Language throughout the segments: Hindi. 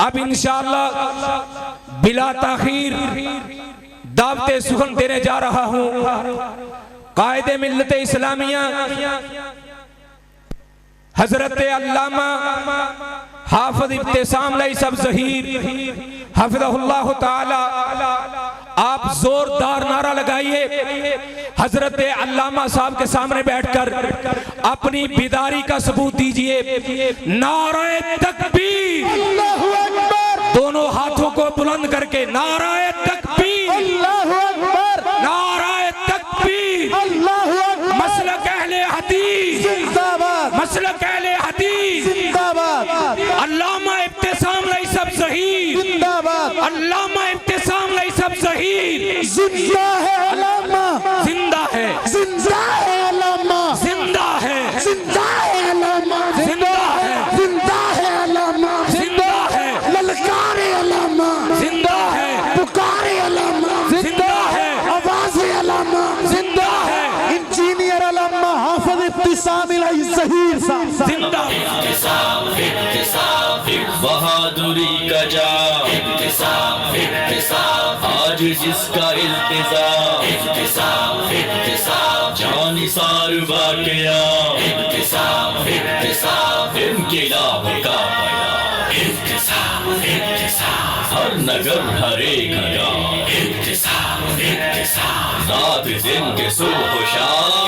अब इंशाअल्लाह बिला ताखीर दावते सुखन देने जा रहा हूँ। कायदे मिल्लत इस्लामिया हजरत अल्लामा हाफिज इब्तिसाम लईसब ज़हीर हफिज़हुल्लाह ताला, आप जोरदार नारा लगाइए। हजरत अल्लामा साहब के सामने बैठकर अपनी बिदारी का सबूत दीजिए। नारे तकबीर, अल्लाहु अकबर, दोनों हाथों को बुलंद करके नारे तकबीर, अल्लाहु अकबर, नारे तकबीर। अल्लाहु अकबर, मसलक अहले हदीस जिंदाबाद, मसलक अहले हदीस जिंदाबाद, अल्लामा इब्तिसाम लईसब ज़हीर, जिंदाबाद, अल्लामा इब्तिसाम लईसब ज़हीर जिंदा है अल्लामा, जिंदा है, जिंदा है अल्लामा, जिंदा है, जिंदा है अल्लामा, जिंदा है, जिंदा है अल्लामा, जिंदा है, ललकारे अल्लामा, जिंदा है, पुकारे अल्लामा, जिंदा है, आवाज़े अल्लामा, जिंदा है, इंजीनियर अल्लामा हाफिज इब्तिसाम ज़हीर साहब जिंदा है। बहादुरी का जाम, आज जिसका इल्तिजाम, जानिसार बाक़ियाम, इनक़िलाब का बयान, हर नगर हर एक गाँव, रात दिन के सुबह शाम,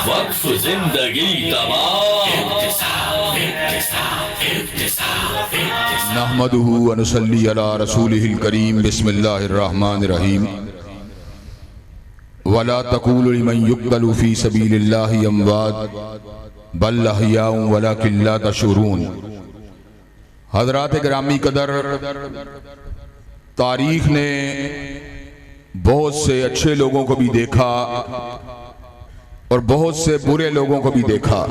वक्फ जिंदगी तमाम, नहमदुहु व नुसल्ली अला रसूलिहिल करीम। बिस्मिल्लाहिर रहमानिर रहीम। वला तक़ूलु लिमन युक़्तलु फ़ी सबीलिल्लाहि अमवात बल अहयाउन वलाकिन ला तशऊरून। हज़रात गिरामी कदर, तारीख़ ने बहुत से अच्छे लोगों को भी देखा और बहुत से बुरे लोगों को भी देखा।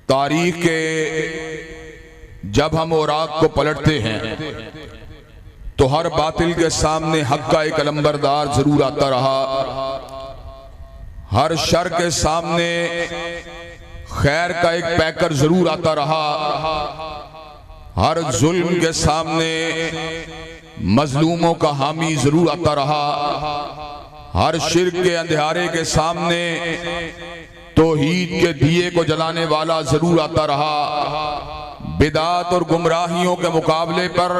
तारीख के जब हम औराक को पलटते हैं तो हर बातिल के सामने हक का एक अलंबरदार जरूर आता रहा, हर शर के सामने खैर का एक पैकर जरूर आता रहा, हर जुल्म के सामने मजलूमों का हामी जरूर आता रहा, हर शिर्क के अंधियारे के सामने तौहीद के दिए को जलाने वाला जरूर आता रहा, बिदात और गुमराहियों के मुकाबले पर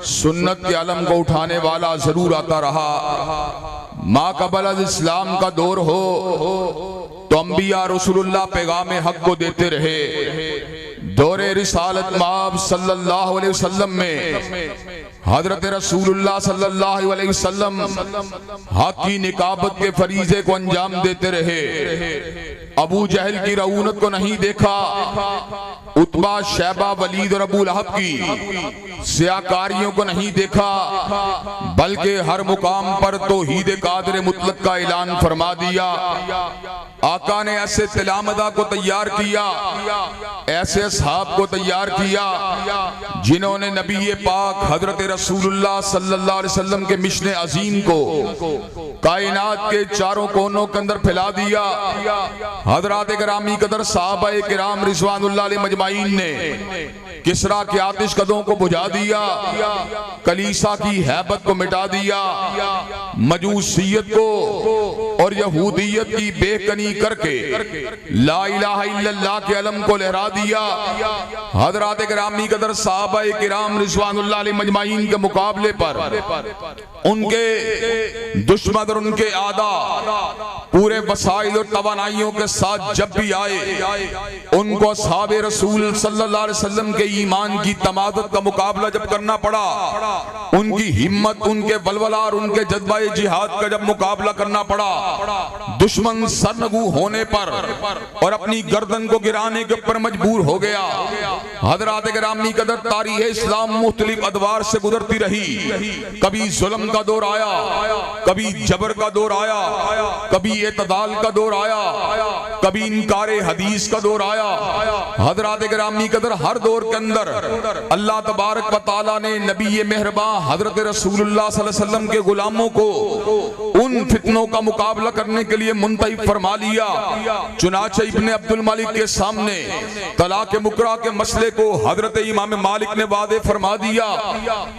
सुन्नत के अलम को उठाने वाला जरूर आता रहा। माँ कबल अज इस्लाम का दौर हो तो अंबिया रसूलुल्लाह पैगाम हक को देते रहे। दौरे रिसालत माब सल्लल्लाहु अलैहि वसल्लम में हजरत रसूलुल्लाह सल्लल्लाहु अलैहि वसल्लम हक की निकाबत के फरीजे को अंजाम देते रहे। अबू जहल की रऊनत को नहीं देखा, उतबा, शैबा, वलीद और अबू लहब की सियाकारियों को नहीं देखा, बल्कि हर मुकाम पर तौहीद कादर मुतलक का ऐलान फरमा दिया। आका ने ऐसे तिलामदा को तैयार किया, ऐसे असहाब को तैयार किया जिन्होंने नबी पाक हजरत रसूलुल्लाह सल्लल्लाहु अलैहि वसल्लम के मिशन अजीम को कायनात के चारों कोनों के अंदर फैला दिया। हजरात गिरामी कदर साहबाए किराम रिज़वानुल्लाह अलैहि मजमाइन ने किसरा के आतिश कदों को बुझा दिया, कलीसा की हैबत को मिटा दिया, मजूसियत को और यहूदियत की बेकनी करके ला इलाहा इल्लल्लाह के अलम को लहरा दिया। हजरात गिरामी कदर साहबाए किराम रिज़वानुल्लाह अलैहि मजमाइन के मुकाबले पर उनके दुश्मन और उनके आदा पूरे वसाइल और तवानाइयों के साथ जब भी आए, उनको असहाबे रसूल सल्लल्लाहु अलैहि वसल्लम के ईमान की तमादत का मुकाबला जब करना पड़ा, उनकी हिम्मत, उनके बलवला और उनके जज्बाए जिहाद का जब मुकाबला करना पड़ा, दुश्मन सरनगू होने पर और अपनी गर्दन को गिराने के ऊपर मजबूर हो गया। हजरात गिरामी कदर, तारीख़ इस्लाम मुख्तलिफ अदवार से गुजरती रही। कभी जुल्म का दौर आया, कभी जबर का दौर आया, कभी एतदाल का दौर आया, कभी इनकारे हदीस का दौर आया। हजरात गिरामी कदर, हर दौर के अंदर अल्लाह तबारक व तआला ने नबी मेहरबान हजरत रसूलुल्लाह सल्लल्लाहु अलैहि वसल्लम के गुलामों को उन फितनों का मुकाबला करने के लिए मुंतखब फरमा लिया। चुनाचे इब्ने अब्दुल मालिक के सामने तलाक मुकरा के मसले को हजरत इमाम मालिक ने वादे फरमा दिया।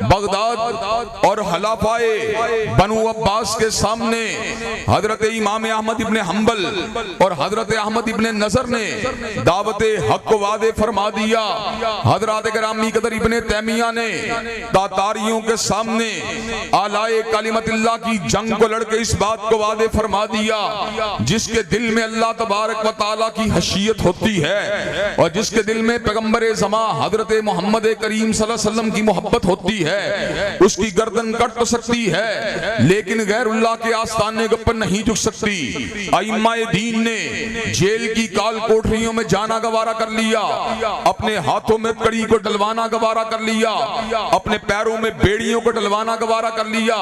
बगदाद और हलाफाए बनु अब्बास के सामने हजरत इमाम अहमद इब्ने हंबल और हजरत अहमद इब्ने नजर ने दावत हक को वादे फरमा दिया। हजरत गिरामी कदर इब्ने तैमिया ने तातारियों के सामने आलाए कलिमतिल्लाह की जंग को लड़के इस बात को वादे फरमा दिया, जिसके दिल में अल्लाह तबारक व तआला की हशीयत होती है और जिसके दिल में पैगंबर ज़मा हजरत मोहम्मद करीम सल्लल्लाहु अलैहि वसल्लम की मोहब्बत होती है, उसकी गर्दन कट तो सकती है लेकिन गैरुल्लाह के आस्थाने के ऊपर नहीं झुक सकती। आइम्माए दीन ने जेल की काल कोठरियों में जाना गवारा कर लिया, अपने हाथों में कड़ी को डलवाना गवारा कर लिया, अपने पैरों में बेड़ियों को डलवाना गवारा कर लिया,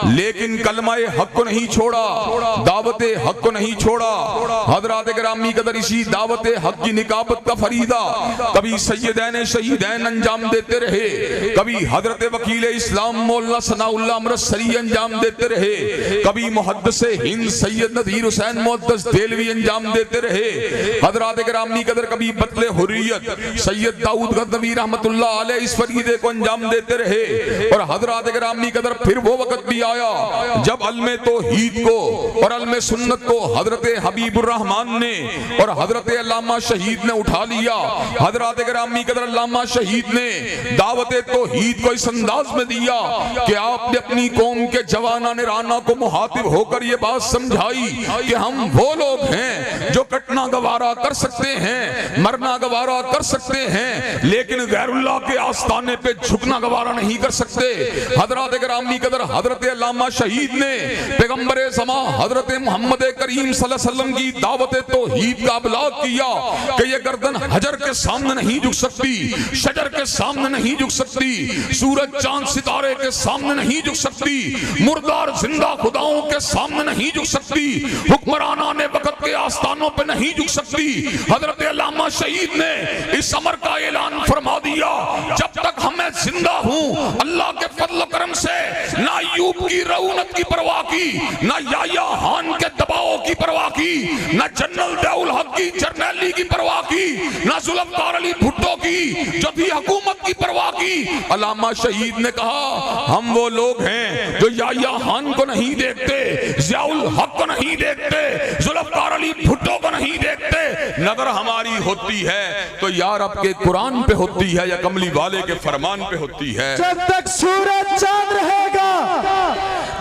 लेकिन कलमाए हक को नहीं छोड़ा, दावत हक को नहीं छोड़ा। हजरात गिरामी कदर इसी दावत हक की निकाबत का फरीदा कभी सैयदैन शहीदैन अंजाम देते रहे, कभी हजरत वकील इस्लाम मौलाना सनाउल्लाह अमृतसरी अंजाम देते रहे, कभी मुहद्दिस हिंद सैयद नज़ीर हुसैन मुहद्दिस देलवी अंजाम देते रहे। हजरात गिरामी कदर कभी बतले हुर्रियत सैयद दाऊद गज़नवी रहमतुल्लाह अलैह इस फरीदे को अंजाम देते रहे। और हजरात गिरामी कदर फिर वो वक्त भी आया जब अलमे तौहीद को और अलमे सुन्नत को हजरत हबीबुर रहमान ने और हजरत अल्लामा शहीद ने उठा लिया। हजरात गिरामी कदर अल्लामा शहीद ने दावत तौहीद को इस अंदाज में दिया कि आपने अपनी कौम के जवानाने राना को मुहातिब होकर ये बात समझाई कि हम वो लोग हैं जो कटना गवारा कर सकते हैं, मरना गवारा कर सकते हैं, लेकिन गैरुल्लाह के आस्थाने पे झुकना गवारा नहीं कर सकते। हजरत गिरामी कदर हजरत अल्लामा शहीद ने पैगंबर ज़मा हजरत मोहम्मद करीम सल्लल्लाहु अलैहि वसल्लम की दावत तौहीद का अबलाग किया कि ये गर्दन हजर के सामने नहीं झुक सकती, शजर के सामने नहीं झुक सकती, सूरज चांद सितारे के सामने नहीं झुक सकती, मुर्दार जिंदा खुदाओं के सामने नहीं झुक सकती, हुक्मराना ने वक्त के आस्थानों पे नहीं झुक सकती। हजरत अल्लामा शहीद ने इस अमर का ऐलान फरमा दिया, जब तक मैं जिंदा हूं अल्लाह के फजल करम से ना अय्यूब की रऊनत की परवाह की, ना याया हान के दबाव की परवाह की, ना जनरल दौल हक की जर्नैली की परवाह की, ना जुल्फ़कार अली भुट्टो की जो थी हुकूमत की परवाह की। अल्लामा शहीद ने कहा हम वो लोग हैं जो याया हान को नहीं देखते, ज़ियाउल हक को नहीं देखते, जुल्फ़कार अली भुट्टो को नहीं देखते। नजर हमारी होती है तो यार आपके कुरान पे होती है या कमली वाले के फरमान पे होती है। जब तक सूरज चांद रहेगा,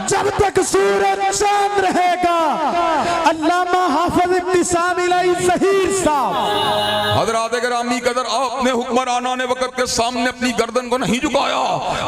जब तक सूरज चांद रहेगा, अल्लामा हाफिज इब्तिसाम इलाही ज़हीर साहब हजरात गिरामी कदर आपने हुक्मराना ने वक्त के सामने अपनी गर्दन को नहीं झुकाया,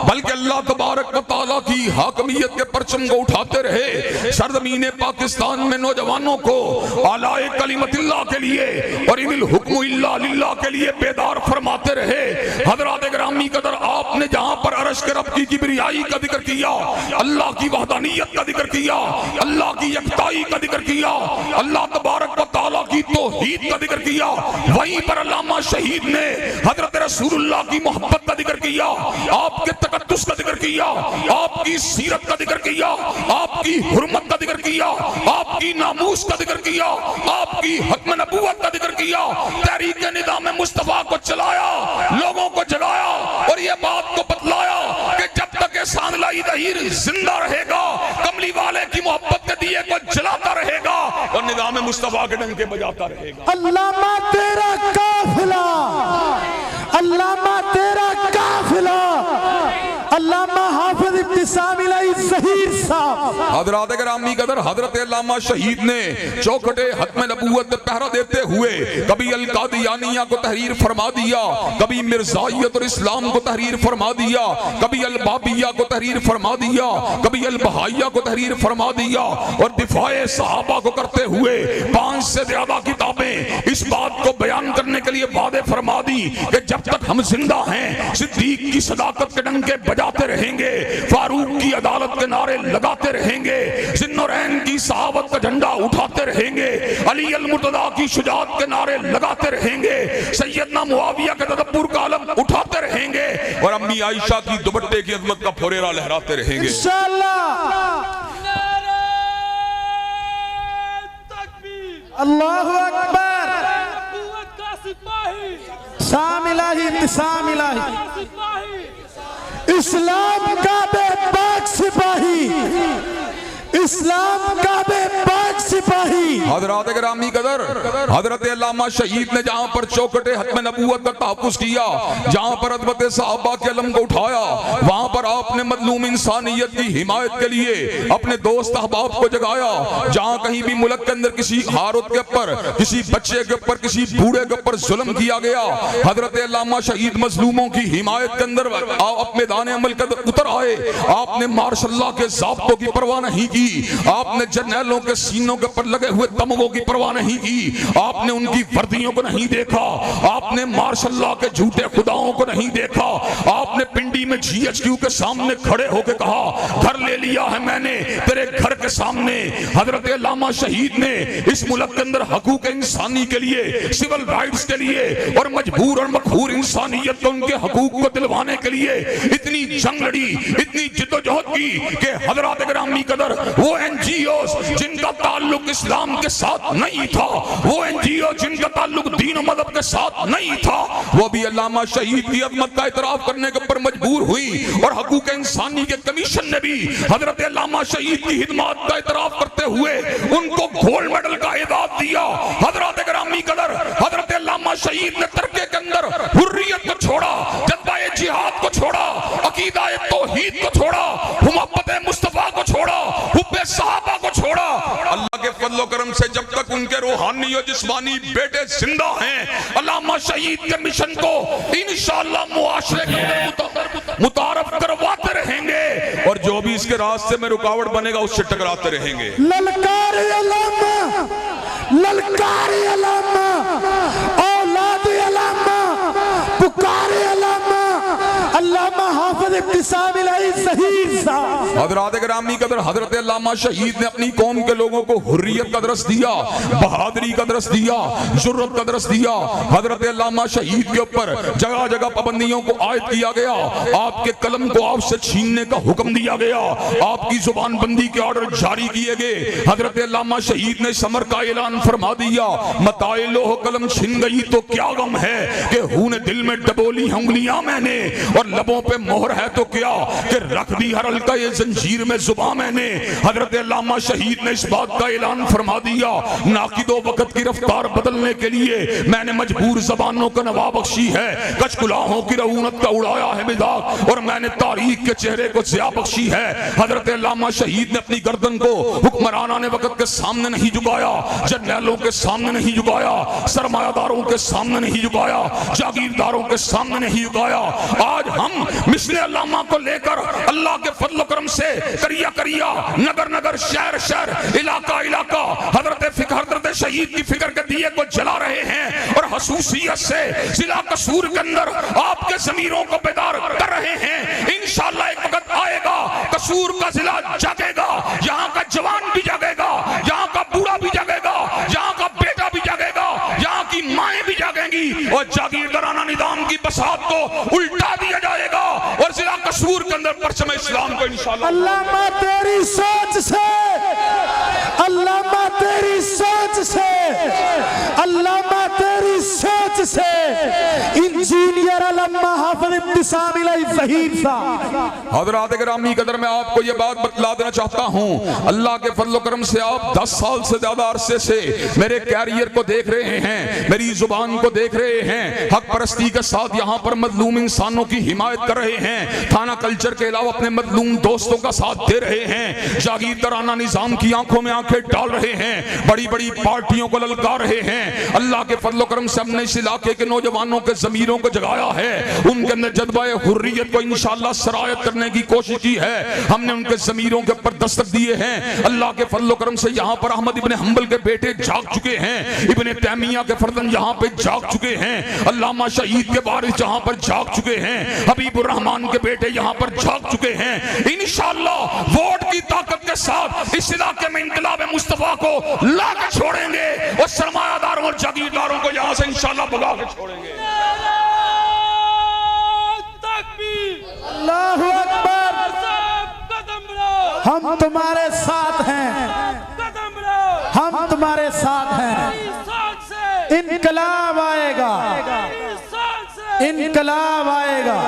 बल्कि अल्लाह तबारक व तआला की हाकमियत के परचम को उठाते रहे। सरजमीन पाकिस्तान में नौजवानों को आलाए कलिमतिल्लाह के लिए और इनिल हुक्मु इल्ला लिल्लाह के लिए बेदार फरमाते रहे। हजरात गिरामी कदर आपने जहां पर अर्श के रब की किबरियाई का जिक्र किया, अल्लाह की वहदानियत का जिक्र किया, अल्लाह की यकताई का जिक्र किया, अल्लाह तबारक व तआला की तौहीद का जिक्र किया, वहीं पर अल्लामा शहीद ने हजरत रसूलुल्लाह की मोहब्बत का जिक्र किया, आपके तकद्दुस का जिक्र किया, आपकी सीरत का जिक्र किया, आपकी हुर्मत का जिक्र किया, आपकी नामूस का जिक्र किया, आपकी हक्म नबूवत का जिक्र किया, तहरीक निज़ाम मुस्तफा को चलाया, लोगों को जगाया और ये बात को बतलाया कि जब तक एहसान लाई ज़हीर जिंदा रहेगा, कमली वाले की मोहब्बत के दिए को जलाता रहेगा और निज़ाम मुस्तफा के डंके बजाता रहेगा। अल्लामा तेरा काफिला, अल्लामा तेरा काफिला, अल्लामा हाफिज इब्तिसाम इलाही ज़हीर साहब हजरात गिरामी कदर हजरत अल्लामा शहीद ने चौखटे हत्म नबूवत पहरा देते हुए कभी अल कादियानिया को तहरीर फरमा दिया, कभी मिर्जाइयत और इस्लाम को तहरीर फरमा दिया, कभी अल बाबिया को तहरीर फरमा दिया, कभी अल बहाइया को तहरीर फरमा दिया और दिफाए सहाबा को करते हुए 5 से ज्यादा किताबें इस बात को बयान करने के लिए वादे फरमा दी कि जब तक हम जिंदा हैं सिद्दीक की सदाकत के डंके बजाते रहेंगे, फारूक की अदालत के नारे लगाते रहेंगे, जिन्नौरैन की सहाबत का झंडा उठाते रहेंगे, अली अल मुर्तदा की शुजाअत के नारे लगाते रहेंगे, सैयदना मुआविया के तदब्बुर का आलम उठाते रहेंगे और अम्मी आयशा की दुपट्टे की अजमत का फोरेरा लहराते रहेंगे। इंशाअल्लाह। अल्लाहु अकबर। नबूवत का सिपाही, शामिलाही इंतशामिलाही, सिपाही, इस्लाम का बेबाक सिपाही, इस्लाम का बेबाक सिपाही। हजरत गिरामी कदर हजरत अल्लामा शहीद ने जहां पर चौखटे हत्म नबूवत का तहफ़्फ़ुज़ किया, जहां पर अदबत सहाबा के अलम को उठाया, वहां पर आपने मजलूम इंसानियत की हिमायत के लिए अपने दोस्त अहबाब को जगाया। जहां कहीं भी मुल्क के अंदर किसी हारत के ऊपर, किसी बच्चे के ऊपर, किसी बूढ़े के ऊपर जुल्म किया गया, हजरत अल्लामा शहीद मजलूमों की हिमायत के अंदर आप मैदान अमल के उतर आए। आपने मार्शल्लाह के ज़ाब्तों की परवाह नहीं की, आपने जर्नैलों के सीनों के ऊपर लगे हुए तमगों की परवाह नहीं की, आपने उनकी वर्दियों को नहीं देखा, आपने मार्शल्लाह के झूठे खुदाओं को नहीं देखा। आपने पिंडी में GHQ के सामने खड़े होकर कहा, घर ले लिया है मैंने तेरे घर के सामने। हजरत अल्लामा शहीद ने इस मुल्क के अंदर हकूक इंसानी के लिए, सिविल राइट्स के लिए और मजबूर और मखबूर इंसानियत को उनके हकूक को दिलवाने के लिए इतनी जंग लड़ी, इतनी जिद्दोजहद की कि हजरत गिरामी कदर वो NGOs जिनका ताल्लुक इस्लाम के साथ नहीं था, वो NGO जिनका ताल्लुक दीन और मदद के साथ नहीं था, वो भी अल्लामा शहीद की अज़मत का इतराफ करने के ऊपर मजबूर हुई। और हकूक इंसानी के कमीशन ने भी हजरत अल्लामा शहीद की खिदमत का इतराफ करते हुए उनको गोल्ड मेडल का एजाज़ दिया। हजरत गिरामी कदर हजरत अल्लामा शहीद ने तरके के अंदर हुर्रियत को छोड़ा, जज्बाए जिहाद को छोड़ा, अकीदाए तौहीद को छोड़ा, मोहब्बत मुस्तफा को छोड़ा, हुब्बे सहाबा को छोड़ा। अल्लाह के फजल करम से जब तक उनके रूहानी और जिस्मानी बेटे जिंदा हैं, अल्लामा शहीद के मिशन को इंशाअल्लाह मुआशरे के अंदर मुतारफ करवाते रहेंगे और जो भी इसके रास्ते में रुकावट बनेगा उससे टकराते रहेंगे। ललकार अल्लामा, ललकार अल्लामा, औलाद अल्लामा, पुकार अल्लामा, अल्लामा हाफिज इब्तिसाम इलाही ज़हीर साहब। हज़रात गिरामी कदर हजरत अल्लामा शहीद ने अपनी कौम के लोगों को हुर्रियत का दरस दिया, बहादुरी का दरस दिया, जुर्रत का दरस दिया। हजरत अल्लामा शहीद के ऊपर जगह जगह पाबंदियों को आयद किया गया, आपके कलम को आपसे छीनने का हुक्म दिया गया, आपकी जुबान बंदी के ऑर्डर जारी किए गए। हजरत अल्लामा शहीद ने समर का ऐलान फरमा दिया, मताए लोह कलम छिन गई तो क्या गम है कि हूं ने दिल में डबोली उंगलियां मैंने, और लबों पे मोहर है तो क्या कि रख दी हर हल्का ये जंजीर में जुबान मैंने। हजरत अल्लामा शहीद ने इस बात का ऐलान फरमा दिया, नाकिदो वक्त की रफ्तार बदलने के लिए मैंने मजबूर जबानों को नवा बख्शी है, कचकुलाहों की रऊनत का उड़ाया है मिजाज, और मैंने तारीख के चेहरे को ज़िया बख्शी है। हजरत अल्लामा शहीद ने अपनी गर्दन को हुक्मराना ने वक्त के सामने नहीं झुकाया, जर्नैलों के सामने नहीं झुकाया, सरमायादारों के सामने नहीं झुकाया, जागीरदारों के सामने नहीं झुकाया। आज हम मिस्ल अल्लामा को लेकर अल्लाह के फजल करम से करिया करिया, नगर नगर, शहर शहर, इलाका इलाका हजरत शहीद की फिक्र के दिए को जला रहे हैं और हसूसियत से जिला कसूर के अंदर आपके ज़मीरों को बेदार कर रहे हैं। इंशाअल्लाह एक वक्त आएगा, कसूर का जिला जागेगा, यहाँ का जवान भी जागेगा, यहाँ का बूढ़ा भी जागेगा, यहाँ का बेटा भी जागेगा, यहाँ की माएं भी जागेंगी और जागीरदाराना निजाम की बसात को उल्टा दिया जाएगा और जिला कसूर के अंदर परचम इस्लाम को इंशाअल्लाह। अल्लामा तेरी सोच से, अल्लामा तेरी सोच से, अल्लामा तेरी सोच से इंजीनियर अल्लामा हाफिज इब्तिसाम इलाही ज़हीर साहब। हज़रात गिरामी कदर मैं आपको ये बात बतला देना चाहता हूँ, अल्लाह के फजल करम से आप 10 साल से ज्यादा अरसे से मेरे कैरियर को देख रहे हैं, मेरी जुबान को देख रहे हैं, हक परस्ती के साथ यहाँ पर मजलूम इंसानों की हिमायत कर रहे हैं, थाना कल्चर के अलावा अपने मजलूम दोस्तों का साथ दे रहे हैं, जागीरदाराना निजाम की आंखों में आंखें डाल रहे हैं, बड़ी बड़ी पार्टियों को ललकार रहे हैं। अल्लाह के फजल करम से हमने इस इलाके के नौजवानों के ज़मीरों को जगाया है, उनके अंदर जज्बाए हुर्रियत को इंशाअल्लाह सरायत करने की कोशिश की है। हमने उनके ज़मीरों के ऊपर दस्तक दिए हैं। अल्लाह के फजल करम से यहाँ पर अहमद इब्ने हंबल के बेटे जाग चुके हैं, इब्ने तैमिया के फर्जंद यहाँ पे जाग चुके हैं, अल्लामा शहीद के वारिस यहाँ पर जाग चुके हैं, हबीबुर रहमान के बेटे यहाँ पर जाग चुके हैं। इंशाअल्लाह वोट की ताकत के साथ इस इलाके में इनकलाब मुस्तफा को ला के छोड़ेंगे और सरमायादारों और जागीरदारों को यहाँ से इंशाअल्लाह भगा के छोड़ेंगे। अल्लाहु अकबर। हम तुम्हारे साथ हैं, हम तुम्हारे साथ हैं। इनकलाब आएगा।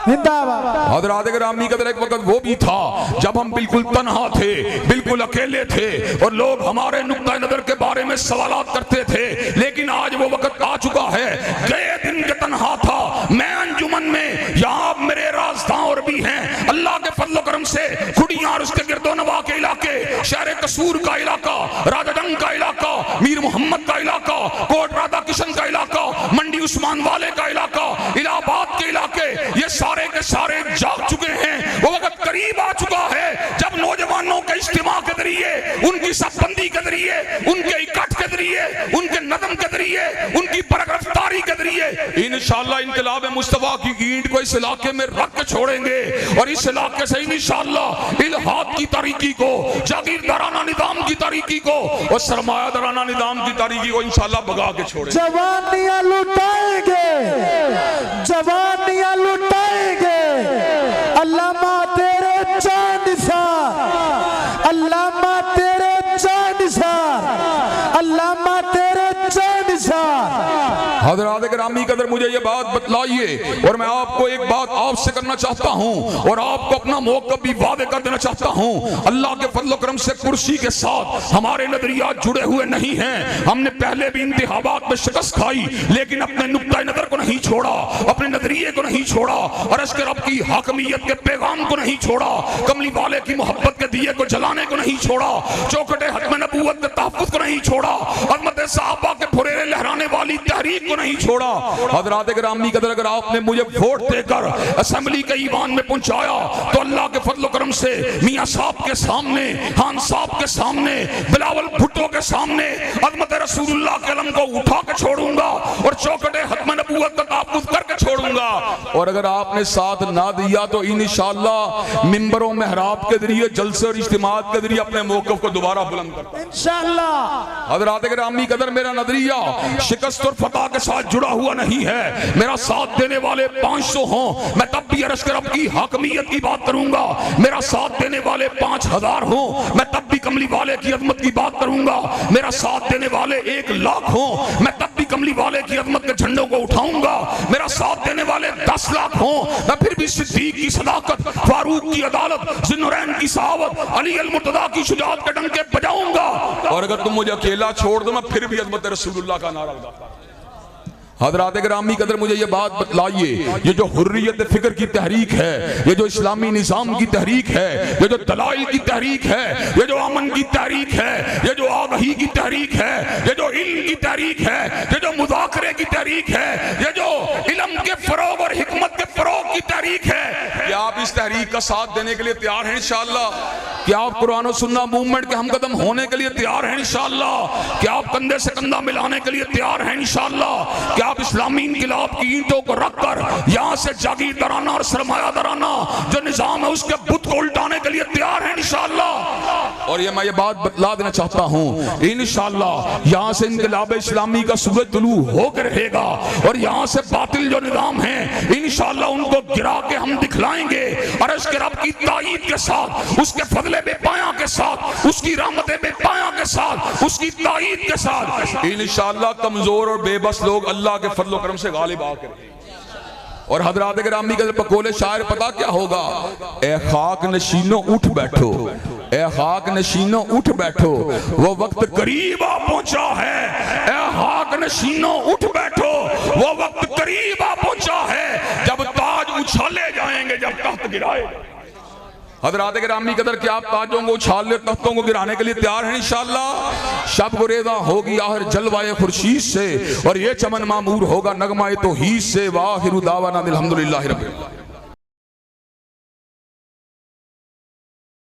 जिंदाबाद। हज़रात गिरामी कदर एक वक्त वो भी था जब हम बिल्कुल तन्हा थे, बिल्कुल अकेले थे और लोग हमारे नुक्ता नजर के बारे में सवालात करते थे, लेकिन आज वो वक्त आ चुका है। गए दिन के तन्हा था मैं अंजुमन में, यहाँ मेरे राजदार भी हैं अल्लाह के फजल करम से। खुड़ियां और उसके गिरदोनवा के इलाके, शहर कसूर का इलाका, राजाजंग का इलाका, मीर मोहम्मद का इलाका, कोट राधा किशन का इलाका, मंडी उस्मान वाले का इलाका, इलाहाबाद के इलाके, ये सारे के सारे जाग चुके हैं। वो वक्त करीब आ चुका है जब नौजवानों के इज्तिमा के जरिए, उनकी सफबंदी के जरिए, उनके इकट्ठ के जरिए, उनके नदम के जरिए, उनकी बरगरफ्तारी के जरिए इंशाअल्लाह इनकलाब मुस्तफा की ईंट को इस इलाके में रख के छोड़ेंगे और इस इलाके से इंशाअल्लाह इल्हाद की तारीकी को, जागीरदाराना निजाम की तारीकी को और सरमायादाराना निजाम की तारीकी को इंशाअल्लाह भगा के छोड़ेंगे। जवानियां लुटाएंगे, जवानियां लुटाएंगे। अल्लामा तेरे चांद निसार, अल्लामा तेरे चांद निसार, अल्लामा तेरे चांद निसार। हज़रात गिरामी कदर मुझे ये बात बतलाइए और मैं आपको एक बात आपसे करना चाहता हूँ और आपको अपना मौक़िफ़ भी वादे कर देना चाहता हूँ। अल्लाह के फजल करम से कुर्सी के साथ हमारे नजरियात जुड़े हुए नहीं हैं। हमने पहले भी इंतखाबात में शिकस्त खाई लेकिन अपने नुक्ता नजर को नहीं छोड़ा, अपने नजरिए को नहीं छोड़ा और इसके रब की हकमियत के पैगाम को नहीं छोड़ा, कमली वाले की मोहब्बत के दिए को जलाने को नहीं छोड़ा, चौखटे हत्म नबूवत के तहफ़्फ़ुज़ को नहीं छोड़ा, अज़मत सहाबा के फुरेरे लहराने वाली तहरीक को नहीं छोड़ा। हज़रात गिरामी कदर अगर आपने मुझे वोट देकर असेंबली के ईवान में पहुंचाया तो अल्लाह के फजल करम से मियां साहब के सामने, खान साहब के सामने, बिलावल भुट्टो के सामने अज़मत रसूलुल्लाह के अलम को उठा के छोड़ूंगा और चौखटे हत्म नबूवत का तहफ़्फ़ुज़ करके छोड़ूंगा। और अगर आपने साथ ना दिया तो इंशाअल्लाह मिंबरों मेहराब के जरिए, जलसे और इज्तिमात के जरिए अपने मौक़िफ़ को दोबारा बुलंद करता इंशाअल्लाह। हज़रात गिरामी कदर मेरा नजरिया शिकस्त और फतह के साथ जुड़ा हुआ नहीं है। मेरा साथ देने वाले 500 हों मैं तब भी अर्ज़ कर की हकमियत की बात करूंगा, मेरा साथ देने वाले 5000 हों मैं तब भी कमली वाले की अजमत की बात करूंगा, मेरा साथ देने वाले 1 लाख हों मैं तब भी कमली वाले की अजमत के झंडों को उठाऊंगा, मेरा साथ देने वाले 10 लाख हों मैं फिर भी सिद्दीक की सदाकत, फारूक की अदालत, ज़ुन्नुरैन की सहावत, अली अल मुर्तज़ा की शुजाअत के डंके बजाऊंगा। और अगर तुम मुझे अकेला छोड़ दो मैं फिर भी अजमत रसूलुल्लाह का नारा लगाता। हज़रात गिरामी कदर मुझे ये बात बतलाइए, ये जो हुर्रियत फिक्र की तहरीक है, ये जो इस्लामी निज़ाम की तहरीक है, ये जो दलाइल की तहरीक है, ये जो अमन की तहरीक है, ये जो आगाही की तहरीक है, ये जो इल्म की तहरीक है, ये जो मुज़ाकरे की तहरीक है, ये जो इल्म के फ़रोग़ और हिकमत के फ़रोग़ की तहरीक है, क्या आप इस तहरीक का साथ देने के लिए तैयार हैं इंशाअल्लाह? क्या आप कुरान और सुन्नत मूवमेंट के हमकदम होने के लिए तैयार हैं इंशाअल्लाह? क्या आप कंधे से कंधा मिलाने के लिए तैयार हैं इंशाअल्लाह? आप इस्लामी इनकलाब की ईंटों को रखकर यहाँ से जागीरदाराना और सरमायादाराना जो निजाम है उसके बुत को उल्टाने के लिए तैयार हैं इंशाअल्लाह। और मैं ये बात बतला देना चाहता हूँ इंशाअल्लाह यहाँ से इनकलाब इस्लामी का सूरज तुलू होकर रहेगा और यहाँ से बातिल जो निजाम है इंशाअल्लाह उनको गिरा के हम दिखलाएंगे और इसके रब की ताईद के साथ, उसके फजले बेपाया के साथ, उसकी रहमतें बेपाया के साथ, उसकी ताईद के साथ इंशाअल्लाह कमजोर और बेबस लोग अल्लाह के फजल करम से गालिब आकर। और हज़रात गिरामी के पकोले शायर पता क्या होगा? ए खाक नशीनों उठ बैठो, ए खाक नशीनों उठ बैठो, वो वक्त करीब आ पहुंचा है। ए खाक नशीनों उठ बैठो, वो वक्त करीब आ पहुंचा है जब ताज उछाले जाएंगे, जब तख्त गिराए। हज़रात गिरामी कदर क्या आप ताजों को उछालने, तख्तों को गिराने के लिए तैयार हैं इंशाअल्लाह? शब गुरेज़ा होगी आहर जलवाए खुर्शीद से और ये चमन मामूर होगा नगमाए तौहीद से। वाहिरु दावाना अल्हम्दुलिल्लाहि रब्बिल आलमीन।